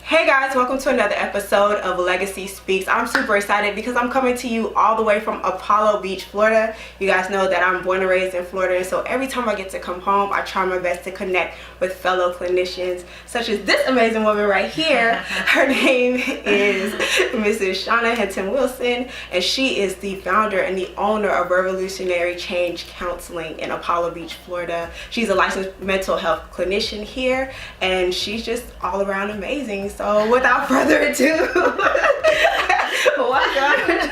Hey guys, welcome to another episode of Legacy Speaks. I'm super excited because I'm coming to you all the way from Apollo Beach, Florida. You guys know that I'm born and raised in Florida, and so every time I get to come home, I try my best to connect with fellow clinicians, such as this amazing woman right here. Her name is Mrs. Shaana Henton-Wilson, and she is the founder and the owner of Revolutionary Change Counseling in Apollo Beach, Florida. She's a licensed mental health clinician here, and she's just all around amazing. So without further ado, welcome.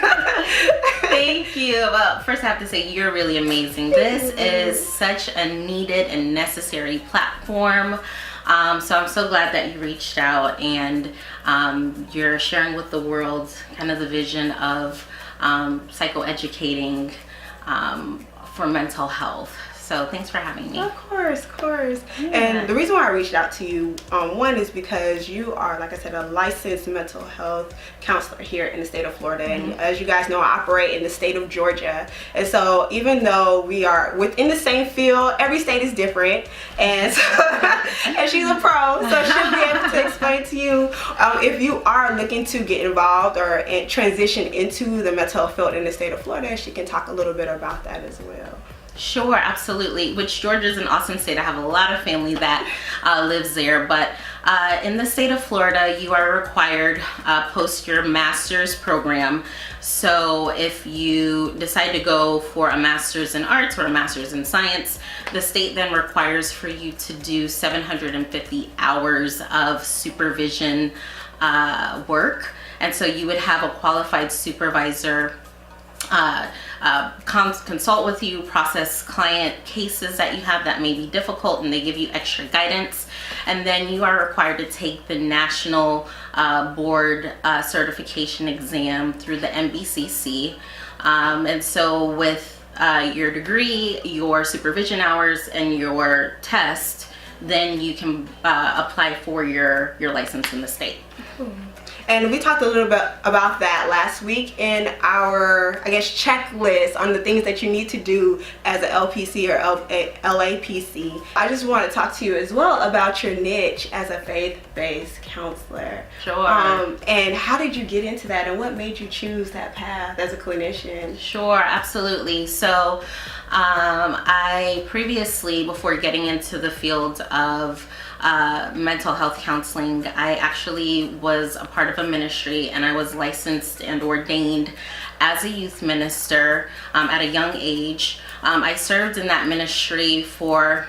Thank you. Well, first I have to say you're really amazing. This is such a needed and necessary platform. So I'm so glad that you reached out and you're sharing with the world kind of the vision of psychoeducating for mental health. So thanks for having me. Of course. Yeah. And the reason why I reached out to you, one is because you are, like I said, a licensed mental health counselor here in the state of Florida. And as you guys know, I operate in the state of Georgia. And so even though we are within the same field, every state is different. And so, and she's a pro, so she'll be able to explain to you if you are looking to get involved or transition into the mental health field in the state of Florida. She can talk a little bit about that as well. Sure, absolutely. Which Georgia is an awesome state. I have a lot of family that lives there. But in the state of Florida, you are required post your master's program. So if you decide to go for a master's in arts or a master's in science, the state then requires for you to do 750 hours of supervision work. And so you would have a qualified supervisor consult with you, process client cases that you have that may be difficult, and they give you extra guidance. And then you are required to take the national board certification exam through the MBCC. And so with your degree, your supervision hours, and your test, then you can apply for your license in the state. And we talked a little bit about that last week in our, I guess, checklist on the things that you need to do as an LPC or LAPC. I just want to talk to you as well about your niche as a faith-based counselor. Sure. And how did you get into that, and what made you choose that path as a clinician? Sure, absolutely. So I previously, before getting into the field of mental health counseling, I actually was a part of a ministry, and I was licensed and ordained as a youth minister at a young age. I served in that ministry for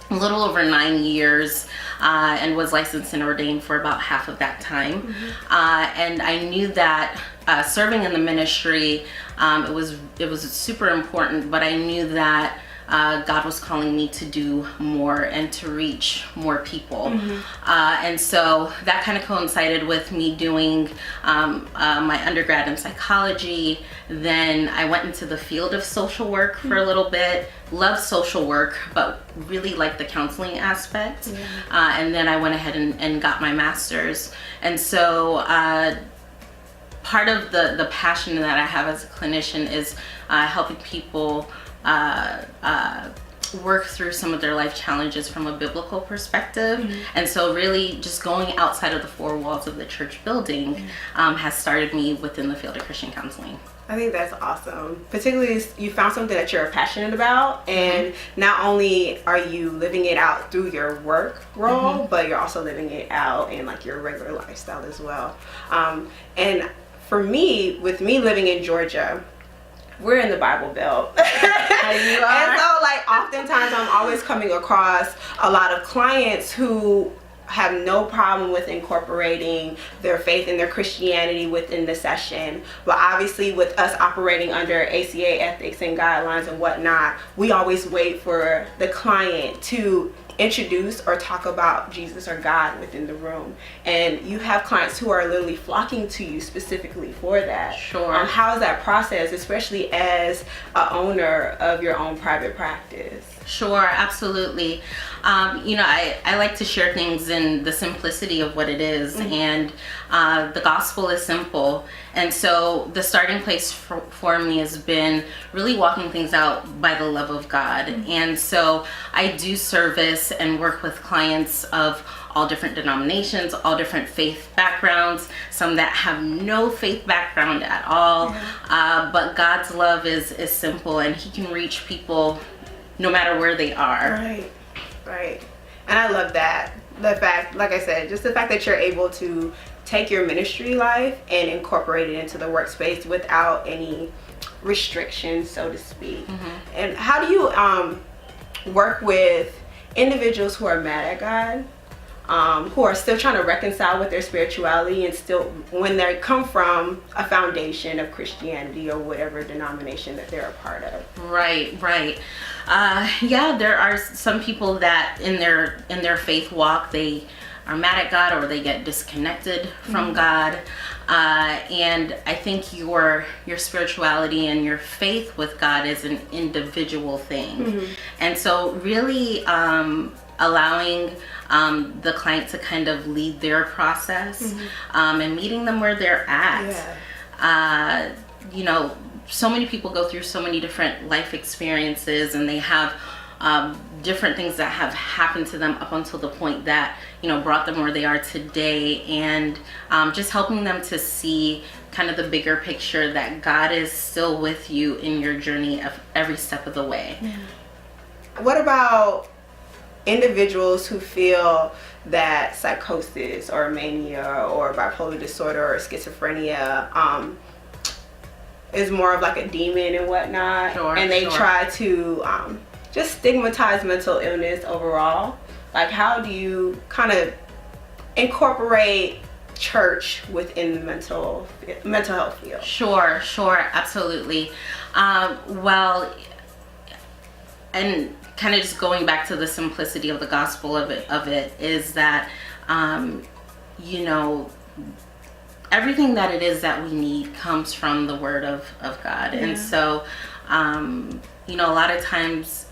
a little over 9 years and was licensed and ordained for about half of that time. And I knew that serving in the ministry, it was super important, but I knew that God was calling me to do more and to reach more people. And so that kind of coincided with me doing my undergrad in psychology. Then I went into the field of social work for a little bit, loved social work, but really liked the counseling aspect. And then I went ahead and got my master's. And so part of the passion that I have as a clinician is helping people work through some of their life challenges from a biblical perspective. And so really just going outside of the four walls of the church building has started me within the field of Christian counseling. I think that's awesome. Particularly, you found something that you're passionate about, and not only are you living it out through your work role, but you're also living it out in like your regular lifestyle as well. And for me, with me living in Georgia, we're in the Bible Belt. And so like oftentimes I'm always coming across a lot of clients who have no problem with incorporating their faith and their Christianity within the session. But obviously with us operating under ACA ethics and guidelines and whatnot, we always wait for the client to introduce or talk about Jesus or God within the room. And you have clients who are literally flocking to you specifically for that. Sure. How is that process, especially as an owner of your own private practice? Sure, absolutely. You know, I like to share things in the simplicity of what it is, and the gospel is simple. And so the starting place for me has been really walking things out by the love of God. And so I do service and work with clients of all different denominations, all different faith backgrounds, some that have no faith background at all. But God's love is simple, and he can reach people no matter where they are. Right. And I love that. The fact, like I said, just the fact that you're able to take your ministry life and incorporate it into the workspace without any restrictions, so to speak. And how do you work with individuals who are mad at God, who are still trying to reconcile with their spirituality, and still, when they come from a foundation of Christianity or whatever denomination that they're a part of? Right. Yeah, there are some people that in their faith walk, they are mad at God, or they get disconnected from God. And I think your spirituality and your faith with God is an individual thing. And so really allowing the client to kind of lead their process, and meeting them where they're at. You know, so many people go through so many different life experiences, and they have different things that have happened to them up until the point that, you know, brought them where they are today, and just helping them to see kind of the bigger picture, that God is still with you in your journey of every step of the way. What about individuals who feel that psychosis or mania or bipolar disorder or schizophrenia is more of like a demon and whatnot, and they try to just stigmatize mental illness overall? Like, how do you kind of incorporate church within the mental health field? Sure, absolutely. Well, and kind of just going back to the simplicity of the gospel of it is that, you know, everything that it is that we need comes from the word of God. And so, you know, a lot of times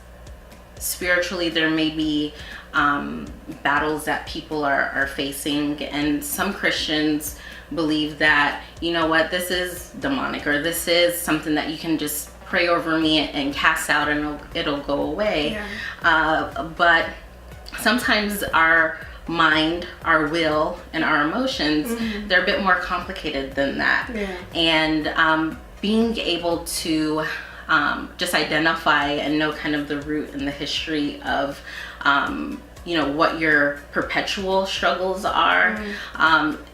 spiritually there may be battles that people are facing, and some Christians believe that, you know what, this is demonic, or this is something that you can just pray over me and cast out and it'll go away. But sometimes our mind, our will, and our emotions, they're a bit more complicated than that. And being able to just identify and know kind of the root and the history of you know, what your perpetual struggles are,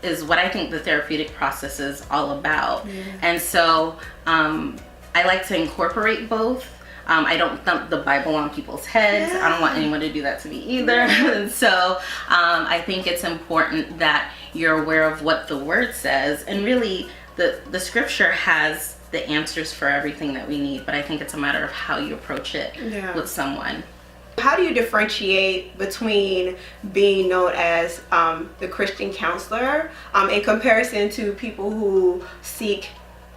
is what I think the therapeutic process is all about. And so I like to incorporate both. I don't thump the Bible on people's heads. I don't want anyone to do that to me either. And so I think it's important that you're aware of what the word says, and really the scripture has the answers for everything that we need, but I think it's a matter of how you approach it with someone. How do you differentiate between being known as the Christian counselor in comparison to people who seek,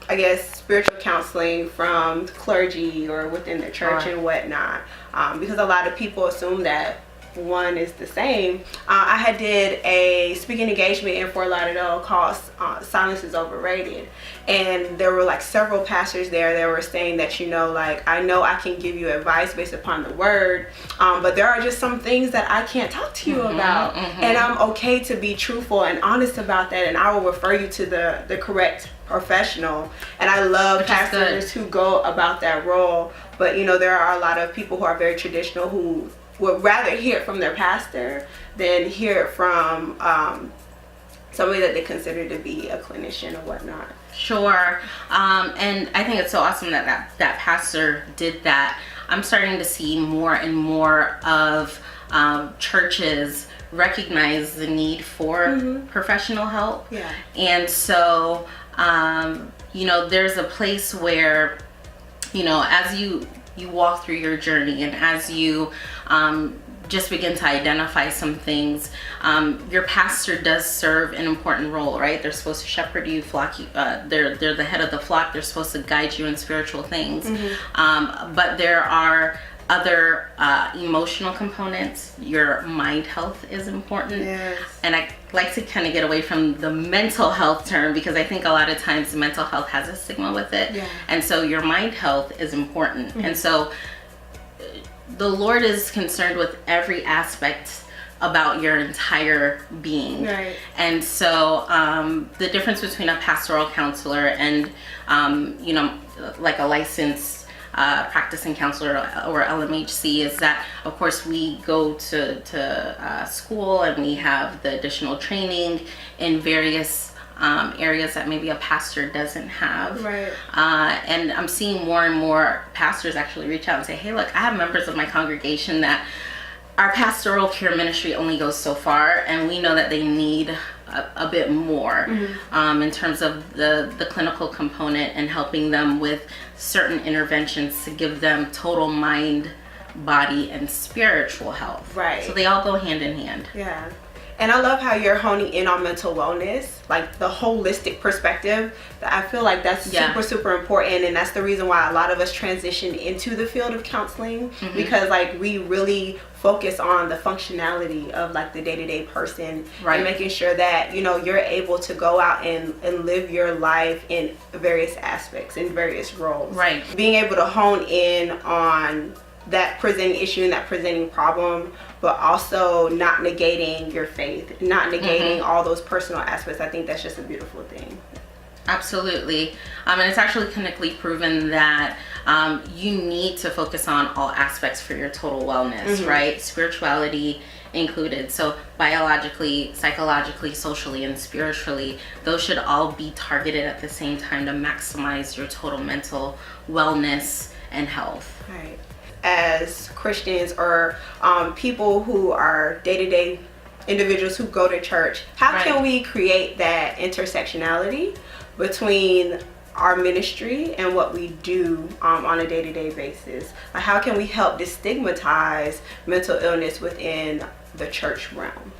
I guess, spiritual counseling from clergy or within the church and whatnot? Because a lot of people assume that one is the same. I had did a speaking engagement in Fort Lauderdale called Silence is Overrated, and there were like several pastors there that were saying that, you know, like, I know I can give you advice based upon the word, but there are just some things that I can't talk to you about, and I'm okay to be truthful and honest about that, and I will refer you to the correct professional. And I love pastors who go about that role, but you know, there are a lot of people who are very traditional who would rather hear it from their pastor than hear it from somebody that they consider to be a clinician or whatnot. Sure. And I think it's so awesome that pastor did that. I'm starting to see more and more of churches recognize the need for professional help. And so, you know, there's a place where, you know, as you walk through your journey, and as you just begin to identify some things, your pastor does serve an important role, right? They're supposed to shepherd you, flock you. They're the head of the flock. They're supposed to guide you in spiritual things. But there are other emotional components. Your mind health is important. And I like to kind of get away from the mental health term, because I think a lot of times mental health has a stigma with it. And so your mind health is important. And so the Lord is concerned with every aspect about your entire being. Right. And so the difference between a pastoral counselor and, like a licensed practicing counselor or LMHC is that, of course, we go to school and we have the additional training in various areas that maybe a pastor doesn't have. Right. And I'm seeing more and more pastors actually reach out and say, hey, look, I have members of my congregation that our pastoral care ministry only goes so far, and we know that they need a bit more in terms of the clinical component and helping them with certain interventions to give them total mind, body, and spiritual health. Right. So they all go hand in hand. Yeah. And I love how you're honing in on mental wellness, like the holistic perspective. I feel like that's super important, and that's the reason why a lot of us transition into the field of counseling, because like we really focus on the functionality of like the day-to-day person, and making sure that you're able to go out and live your life in various aspects, in various roles. Right. Being able to hone in on that presenting issue and that presenting problem, but also not negating your faith, not negating all those personal aspects. I think that's just a beautiful thing. Absolutely. And it's actually clinically proven that you need to focus on all aspects for your total wellness, right? Spirituality included. So biologically, psychologically, socially, and spiritually, those should all be targeted at the same time to maximize your total mental wellness and health. Right. As Christians or people who are day-to-day individuals who go to church, how can we create that intersectionality between our ministry and what we do on a day-to-day basis? Like, how can we help destigmatize mental illness within the church realm?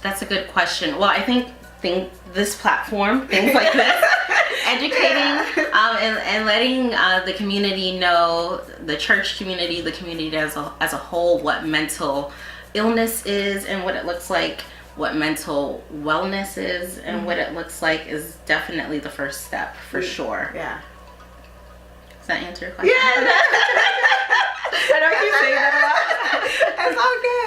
That's a good question. Well, I think this platform, things like this, educating and letting the community know, the church community, the community as a whole, what mental illness is and what it looks like, what mental wellness is and what it looks like, is definitely the first step for sure. Yeah. Does that answer your question? Yeah. I know you say that a lot. It's okay.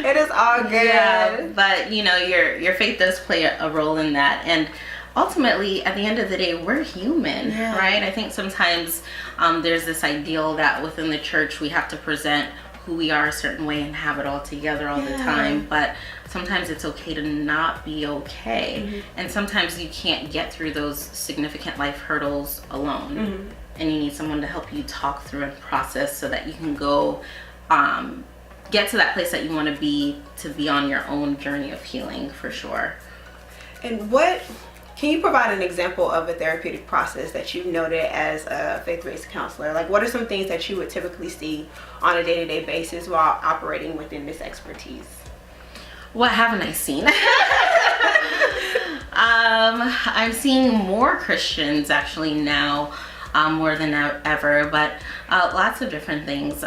It is all good. Yeah, but your faith does play a role in that, and ultimately at the end of the day, we're human, right? I think sometimes there's this ideal that within the church we have to present who we are a certain way and have it all together all the time, but sometimes it's okay to not be okay, and sometimes you can't get through those significant life hurdles alone, and you need someone to help you talk through and process so that you can go get to that place that you want to be on your own journey of healing, for sure. And can you provide an example of a therapeutic process that you've noted as a faith-based counselor? Like, what are some things that you would typically see on a day-to-day basis while operating within this expertise? What haven't I seen? I'm seeing more Christians actually now, more than ever, but lots of different things.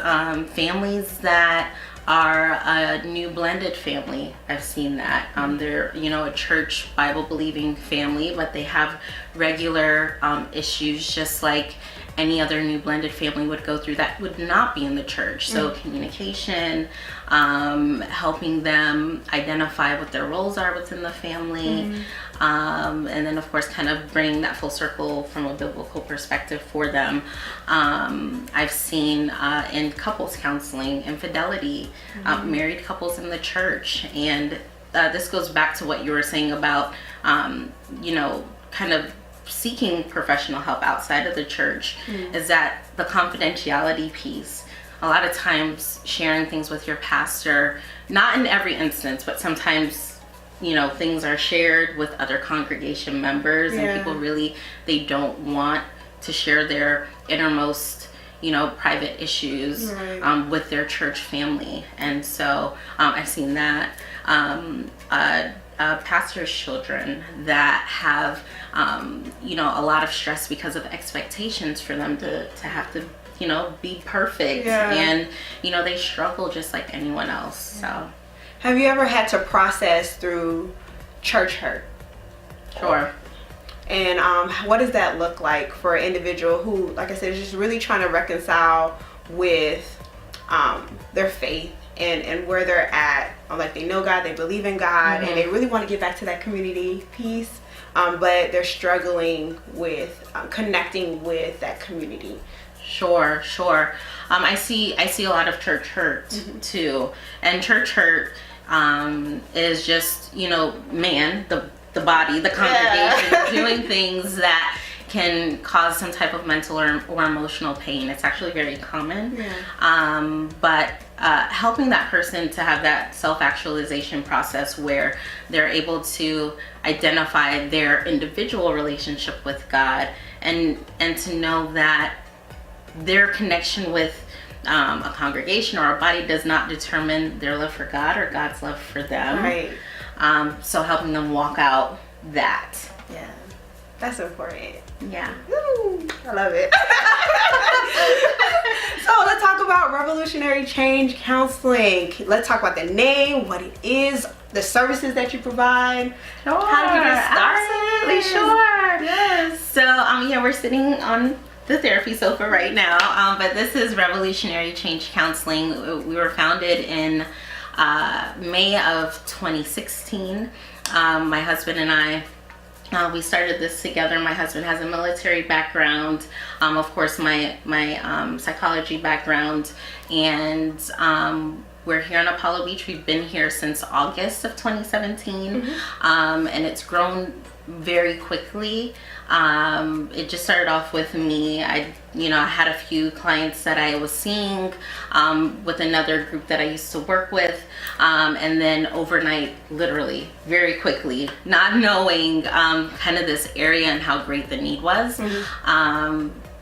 Families that are a new blended family. I've seen that. They're, a church Bible believing family, but they have regular issues just like any other new blended family would go through that would not be in the church. So communication, helping them identify what their roles are within the family, and then of course kind of bringing that full circle from a biblical perspective for them. I've seen in couples counseling, infidelity, married couples in the church, and this goes back to what you were saying about kind of seeking professional help outside of the church, is that the confidentiality piece. A lot of times sharing things with your pastor, not in every instance, but sometimes things are shared with other congregation members, and people really, they don't want to share their innermost private issues with their church family. And so I've seen that. Pastors' children that have a lot of stress because of expectations for them to have to be perfect, and they struggle just like anyone else. So have you ever had to process through church hurt? Sure. And what does that look like for an individual who, like I said, is just really trying to reconcile with their faith and where they're at. Like, they know God, they believe in God, and they really want to get back to that community piece, but they're struggling with connecting with that community. Sure. I see a lot of church hurt too, and church hurt is just, man, the body, the congregation doing things that can cause some type of mental or emotional pain. It's actually very common. But helping that person to have that self-actualization process where they're able to identify their individual relationship with God, and to know that their connection with a congregation or a body does not determine their love for God or God's love for them. Right. So helping them walk out that. Yeah, that's important. Yeah. Woo, I love it. So let's talk about revolutionary change counseling. Let's talk about the name, what it is, the services that you provide. Sure. How did you get started? Absolutely, sure. Yes. So we're sitting on the therapy sofa right now, but this is Revolutionary Change Counseling. We were founded in May of 2016. My husband and I, we started this together. My husband has a military background, of course my psychology background, and we're here in Apollo Beach. We've been here since August of 2017, and it's grown very quickly. It just started off with me. I had a few clients that I was seeing with another group that I used to work with, and then overnight, literally very quickly, not knowing kind of this area and how great the need was,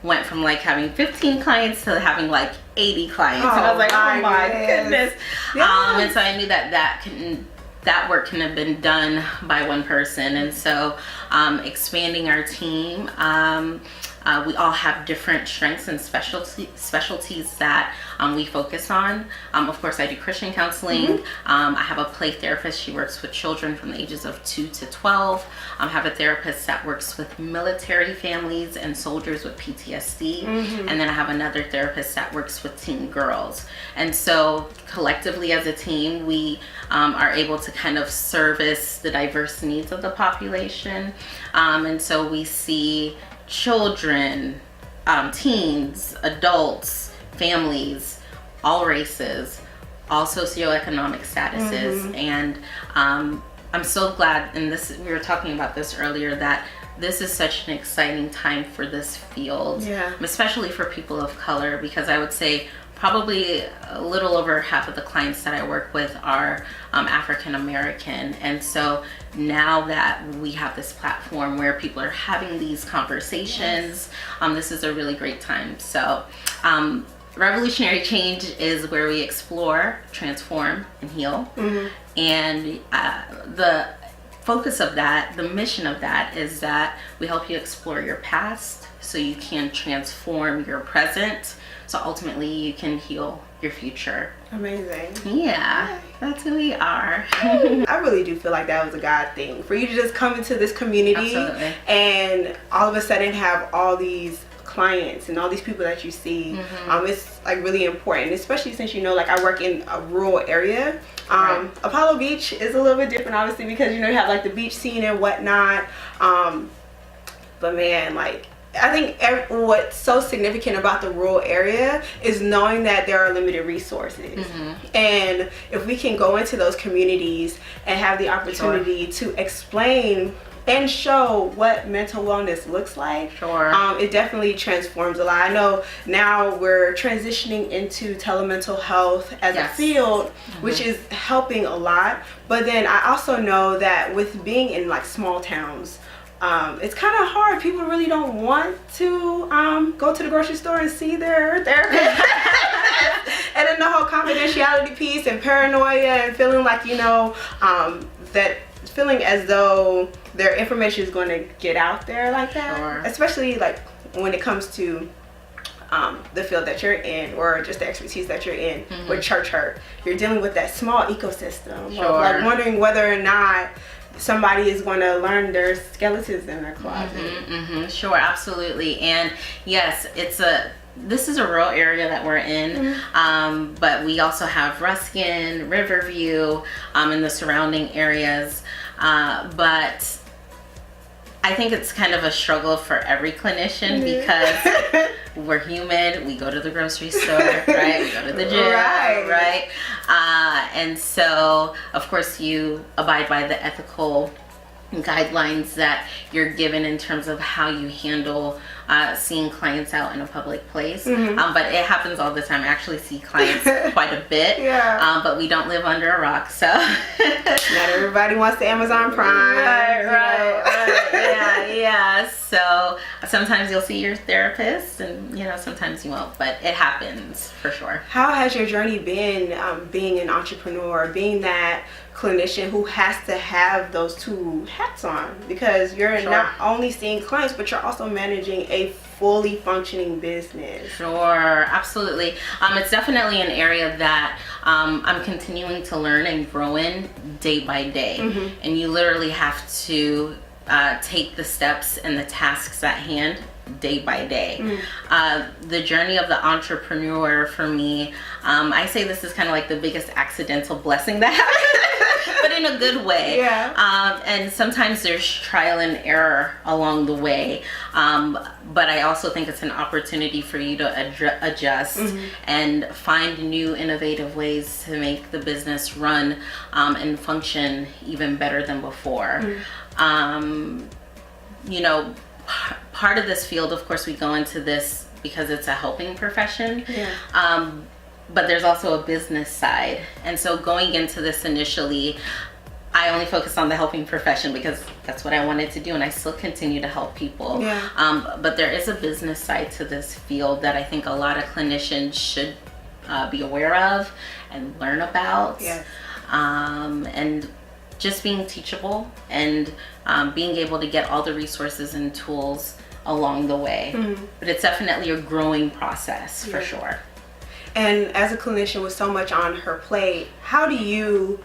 went from like having 15 clients to having like 80 clients. And I was like, oh my goodness. Yes. And so I knew that work can have been done by one person. And so expanding our team, we all have different strengths and specialties that we focus on. Of course, I do Christian counseling. I have a play therapist. She works with children from the ages of 2 to 12. I have a therapist that works with military families and soldiers with PTSD. And then I have another therapist that works with teen girls. And so collectively as a team, we are able to kind of service the diverse needs of the population. And so we see children, teens, adults, families, all races, all socioeconomic statuses. And I'm so glad, and we were talking about this earlier, that this is such an exciting time for this field, especially for people of color, because I would say probably a little over half of the clients that I work with are African American. And so now that we have this platform where people are having these conversations, this is a really great time. So Revolutionary Change is where we explore, transform, and heal. And the focus of that, the mission of that, is that we help you explore your past so you can transform your present, so ultimately you can heal your future. Amazing. Yeah, that's who we are. I really do feel like that was a God thing, for you to just come into this community and all of a sudden have all these clients and all these people that you see. It's like really important, especially since like I work in a rural area. Apollo Beach is a little bit different, obviously, because you have like the beach scene and whatnot. But man, like, I think what's so significant about the rural area is knowing that there are limited resources. And if we can go into those communities and have the opportunity to explain and show what mental wellness looks like, it definitely transforms a lot. I know now we're transitioning into telemental health as a field, which is helping a lot. But then I also know that with being in like small towns, it's kind of hard. People really don't want to go to the grocery store and see their therapist. And then the whole confidentiality piece and paranoia and feeling like, that feeling as though their information is going to get out there like that. Especially like when it comes to the field that you're in, or just the expertise that you're in with church hurt. You're dealing with that small ecosystem of like wondering whether or not somebody is going to learn their skeletons in their closet. Sure, absolutely. And yes, it's a this is a rural area that we're in, but we also have Ruskin, Riverview, and the surrounding areas. But I think it's kind of a struggle for every clinician because we're human. We go to the grocery store, right? We go to the gym, right? And so, of course, you abide by the ethical guidelines that you're given in terms of how you handle seeing clients out in a public place. But it happens all the time. I actually see clients quite a bit, but we don't live under a rock, so not everybody wants the Amazon Prime. Yeah. So sometimes you'll see your therapist, and sometimes you won't, but it happens for sure. How has your journey been, being an entrepreneur, being that clinician who has to have those two hats on, because you're not only seeing clients, but you're also managing a fully functioning business? Sure, absolutely. It's definitely an area that I'm continuing to learn and grow in day by day. And you literally have to take the steps and the tasks at hand day by day. The journey of the entrepreneur for me, I say this is kind of like the biggest accidental blessing that happened, but in a good way. And sometimes there's trial and error along the way, but I also think it's an opportunity for you to adjust and find new innovative ways to make the business run and function even better than before. Part of this field, of course, we go into this because it's a helping profession, but there's also a business side. And so going into this initially, I only focused on the helping profession because that's what I wanted to do, and I still continue to help people. But there is a business side to this field that I think a lot of clinicians should be aware of and learn about. And just being teachable and being able to get all the resources and tools along the way. But it's definitely a growing process for sure. And as a clinician with so much on her plate, how do you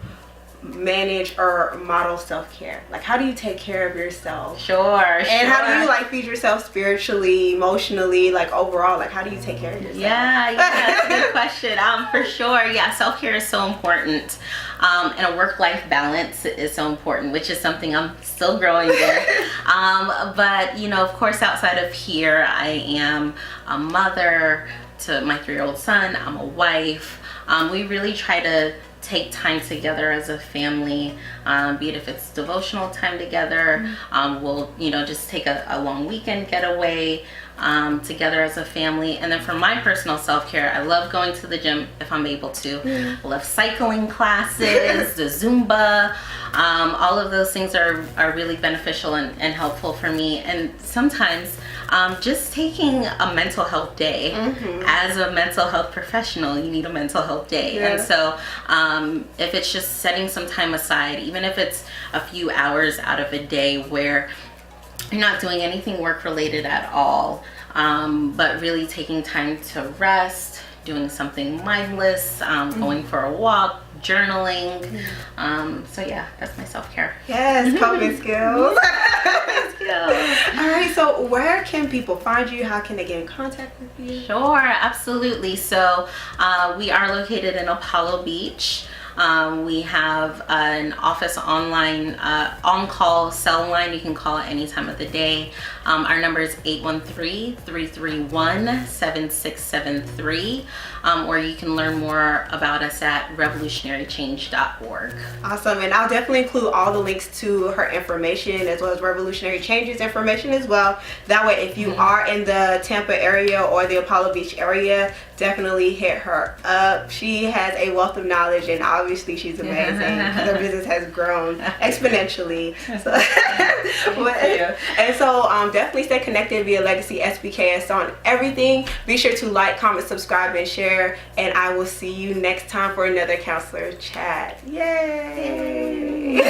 manage or model self-care? Like, how do you take care of yourself? And how do you feed yourself spiritually, emotionally, overall? How do you take care of yourself? That's a good question. For sure, self-care is so important. And a work-life balance is so important, which is something I'm still growing there. But of course, outside of here, I am a mother to my 3-year-old son. I'm a wife. We really try to take time together as a family, be it if it's devotional time together, we'll just take a long weekend getaway together as a family. And then for my personal self-care, I love going to the gym if I'm able to. I love cycling classes, the Zumba. All of those things are really beneficial and helpful for me. And sometimes just taking a mental health day. As a mental health professional, you need a mental health day. And so if it's just setting some time aside, even if it's a few hours out of a day where you're not doing anything work related at all, but really taking time to rest, doing something mindless, going for a walk, journaling. So that's my self-care. Coping skills. All right, so where can people find you? How can they get in contact with you? Sure, absolutely. So we are located in Apollo Beach. We have an office online on-call cell line. You can call at any time of the day. Our number is 813-331-7673, or you can learn more about us at revolutionarychange.org. Awesome, and I'll definitely include all the links to her information as well as Revolutionary Change's information as well. That way, if you are in the Tampa area or the Apollo Beach area, definitely hit her up. She has a wealth of knowledge, and obviously she's amazing. Her business has grown exponentially. So definitely stay connected via Legacy SBKS on everything. Be sure to like, comment, subscribe, and share. And I will see you next time for another counselor chat. Yay!